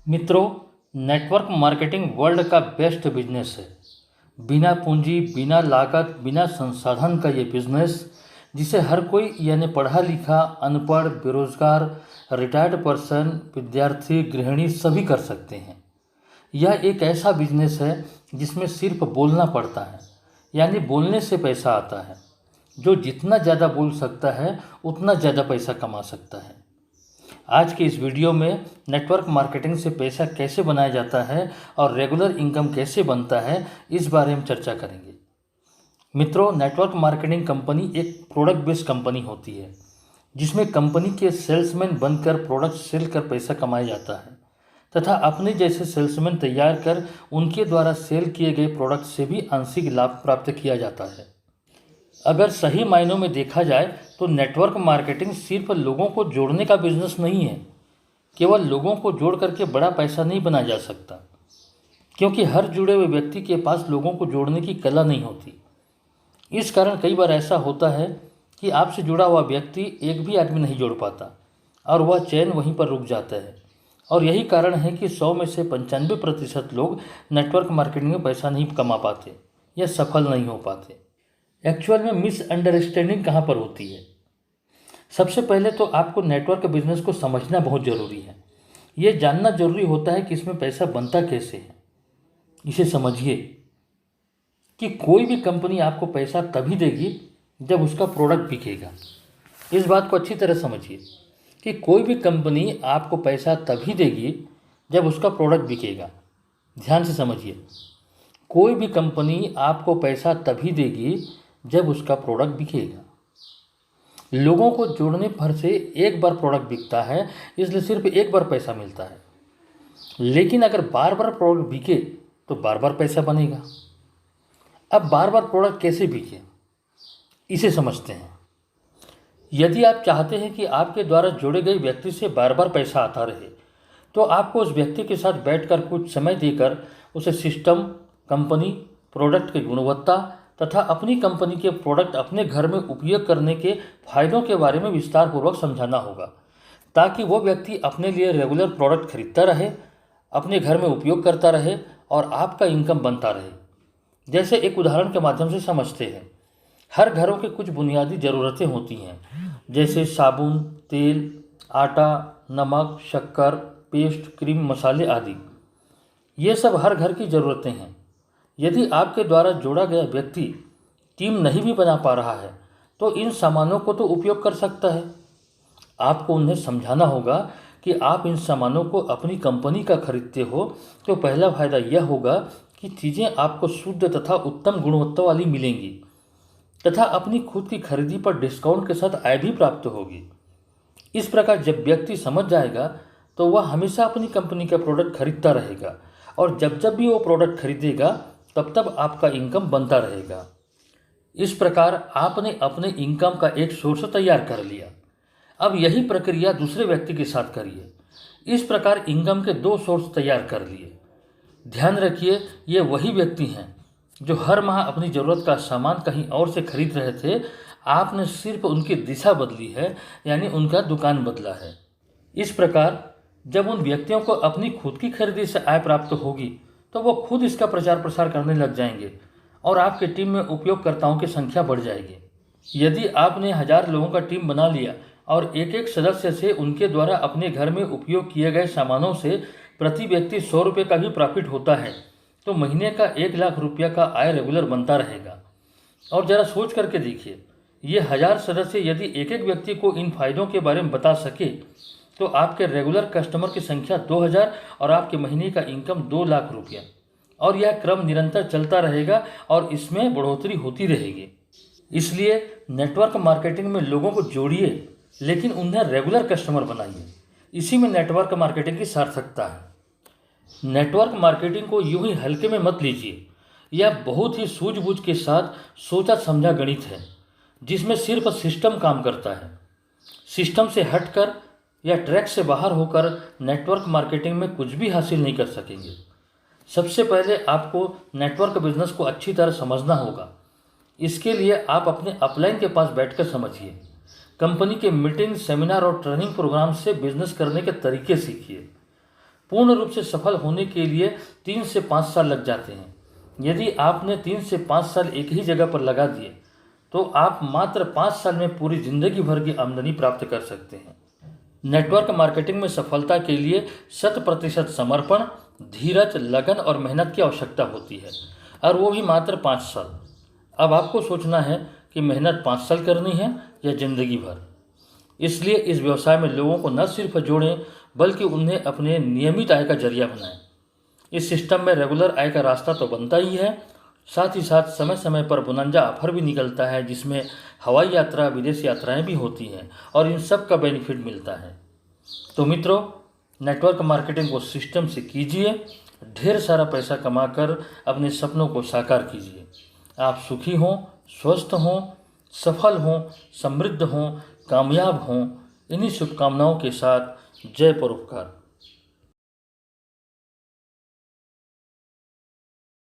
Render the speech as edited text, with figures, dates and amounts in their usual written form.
मित्रों, network marketing world का best business है। बिना पूंजी, बिना लागत, बिना संसाधन का ये बिजनेस जिसे हर कोई यानी पढ़ा लिखा, अनपढ़, बेरोजगार, रिटायर्ड पर्सन, विद्यार्थी, गृहिणी सभी कर सकते हैं। यह एक ऐसा बिजनेस है जिसमें सिर्फ बोलना पड़ता है, यानी बोलने से पैसा आता है। जो जितना ज़्यादा बोल सकता है उतना ज़्यादा पैसा कमा सकता है। आज के इस वीडियो में नेटवर्क मार्केटिंग से पैसा कैसे बनाया जाता है और रेगुलर इनकम कैसे बनता है, इस बारे में चर्चा करेंगे। मित्रों, नेटवर्क मार्केटिंग कंपनी एक प्रोडक्ट बेस्ड कंपनी होती है जिसमें कंपनी के सेल्समैन बनकर प्रोडक्ट सेल कर पैसा कमाया जाता है तथा अपने जैसे सेल्समैन तैयार कर उनके द्वारा सेल किए गए प्रोडक्ट से भी आंशिक लाभ प्राप्त किया जाता है। अगर सही मायनों में देखा जाए तो नेटवर्क मार्केटिंग सिर्फ लोगों को जोड़ने का बिजनेस नहीं है। केवल लोगों को जोड़ करके बड़ा पैसा नहीं बनाया जा सकता, क्योंकि हर जुड़े हुए व्यक्ति के पास लोगों को जोड़ने की कला नहीं होती। इस कारण कई बार ऐसा होता है कि आपसे जुड़ा हुआ व्यक्ति एक भी आदमी नहीं जोड़ पाता और वह चैन वहीं पर रुक जाता है। और यही कारण है कि 100 में से 95% लोग नेटवर्क मार्केटिंग में पैसा नहीं कमा पाते या सफल नहीं हो पाते। एक्चुअल में मिसअंडरस्टैंडिंग कहाँ पर होती है? सबसे पहले तो आपको नेटवर्क बिजनेस को समझना बहुत ज़रूरी है। ये जानना जरूरी होता है कि इसमें पैसा बनता कैसे है। इसे समझिए कि कोई भी कंपनी आपको पैसा तभी देगी जब उसका प्रोडक्ट बिकेगा। इस बात को अच्छी तरह समझिए कि कोई भी कंपनी आपको पैसा तभी देगी जब उसका प्रोडक्ट बिकेगा। ध्यान से समझिए, कोई भी कंपनी आपको पैसा तभी देगी जब उसका प्रोडक्ट बिकेगा। लोगों को जोड़ने भर से एक बार प्रोडक्ट बिकता है, इसलिए सिर्फ एक बार पैसा मिलता है। लेकिन अगर बार बार प्रोडक्ट बिके तो बार बार पैसा बनेगा। अब बार बार प्रोडक्ट कैसे बिके, इसे समझते हैं। यदि आप चाहते हैं कि आपके द्वारा जोड़े गए व्यक्ति से बार बार पैसा आता रहे, तो आपको उस व्यक्ति के साथ बैठकर कुछ समय देकर उसे सिस्टम, कंपनी, प्रोडक्ट की गुणवत्ता तथा अपनी कंपनी के प्रोडक्ट अपने घर में उपयोग करने के फायदों के बारे में विस्तार पूर्वक समझाना होगा, ताकि वो व्यक्ति अपने लिए रेगुलर प्रोडक्ट खरीदता रहे, अपने घर में उपयोग करता रहे और आपका इनकम बनता रहे। जैसे एक उदाहरण के माध्यम से समझते हैं। हर घरों के कुछ बुनियादी ज़रूरतें होती हैं, जैसे साबुन, तेल, आटा, नमक, शक्कर, पेस्ट, क्रीम, मसाले आदि। ये सब हर घर की ज़रूरतें हैं। यदि आपके द्वारा जोड़ा गया व्यक्ति टीम नहीं भी बना पा रहा है तो इन सामानों को तो उपयोग कर सकता है। आपको उन्हें समझाना होगा कि आप इन सामानों को अपनी कंपनी का खरीदते हो तो पहला फायदा यह होगा कि चीज़ें आपको शुद्ध तथा उत्तम गुणवत्ता वाली मिलेंगी तथा अपनी खुद की खरीदी पर डिस्काउंट के साथ आय भी प्राप्त होगी। इस प्रकार जब व्यक्ति समझ जाएगा तो वह हमेशा अपनी कंपनी का प्रोडक्ट खरीदता रहेगा और जब जब भी वो प्रोडक्ट खरीदेगा तब तब आपका इनकम बनता रहेगा। इस प्रकार आपने अपने इनकम का एक सोर्स तैयार कर लिया। अब यही प्रक्रिया दूसरे व्यक्ति के साथ करिए। इस प्रकार इनकम के 2 सोर्स तैयार कर लिए। ध्यान रखिए, ये वही व्यक्ति हैं जो हर माह अपनी ज़रूरत का सामान कहीं और से खरीद रहे थे। आपने सिर्फ उनकी दिशा बदली है, यानी उनका दुकान बदला है। इस प्रकार जब उन व्यक्तियों को अपनी खुद की खरीदी से आय प्राप्त होगी तो वो खुद इसका प्रचार प्रसार करने लग जाएंगे और आपके टीम में उपयोगकर्ताओं की संख्या बढ़ जाएगी। यदि आपने 1000 लोगों का टीम बना लिया और एक एक सदस्य से उनके द्वारा अपने घर में उपयोग किए गए सामानों से प्रति व्यक्ति 100 रुपये का भी प्रॉफिट होता है तो महीने का 1 लाख रुपया का आय रेगुलर बनता रहेगा। और ज़रा सोच करके देखिए, ये 1000 सदस्य यदि एक एक व्यक्ति को इन फायदों के बारे में बता सके तो आपके रेगुलर कस्टमर की संख्या 2000 और आपके महीने का इनकम 2 लाख रुपया। और यह क्रम निरंतर चलता रहेगा और इसमें बढ़ोतरी होती रहेगी। इसलिए नेटवर्क मार्केटिंग में लोगों को जोड़िए, लेकिन उन्हें रेगुलर कस्टमर बनाइए। इसी में नेटवर्क मार्केटिंग की सार्थकता है। नेटवर्क मार्केटिंग को यूं ही हल्के में मत लीजिए। यह बहुत ही सूझबूझ के साथ सोचा समझा गणित है, जिसमें सिर्फ सिस्टम काम करता है। सिस्टम से हटकर या ट्रैक से बाहर होकर नेटवर्क मार्केटिंग में कुछ भी हासिल नहीं कर सकेंगे। सबसे पहले आपको नेटवर्क बिजनेस को अच्छी तरह समझना होगा। इसके लिए आप अपने अपलाइन के पास बैठकर समझिए। कंपनी के मीटिंग, सेमिनार और ट्रेनिंग प्रोग्राम से बिजनेस करने के तरीके सीखिए। पूर्ण रूप से सफल होने के लिए 3 से 5 साल लग जाते हैं। यदि आपने 3 से 5 साल एक ही जगह पर लगा दिए तो आप मात्र 5 साल में पूरी जिंदगी भर की आमदनी प्राप्त कर सकते हैं। नेटवर्क मार्केटिंग में सफलता के लिए 100% समर्पण, धीरज, लगन और मेहनत की आवश्यकता होती है, और वो भी मात्र 5 साल। अब आपको सोचना है कि मेहनत 5 साल करनी है या जिंदगी भर। इसलिए इस व्यवसाय में लोगों को न सिर्फ जोड़ें बल्कि उन्हें अपने नियमित आय का जरिया बनाएं। इस सिस्टम में रेगुलर आय का रास्ता तो बनता ही है, साथ ही साथ समय समय पर बोनंजा ऑफर भी निकलता है, जिसमें हवाई यात्रा, विदेश यात्राएं भी होती हैं और इन सब का बेनिफिट मिलता है। तो मित्रों, नेटवर्क मार्केटिंग को सिस्टम से कीजिए, ढेर सारा पैसा कमाकर अपने सपनों को साकार कीजिए। आप सुखी हों, स्वस्थ हों, सफल हों, समृद्ध हों, कामयाब हों। इन्हीं शुभकामनाओं के साथ जय परोपकार।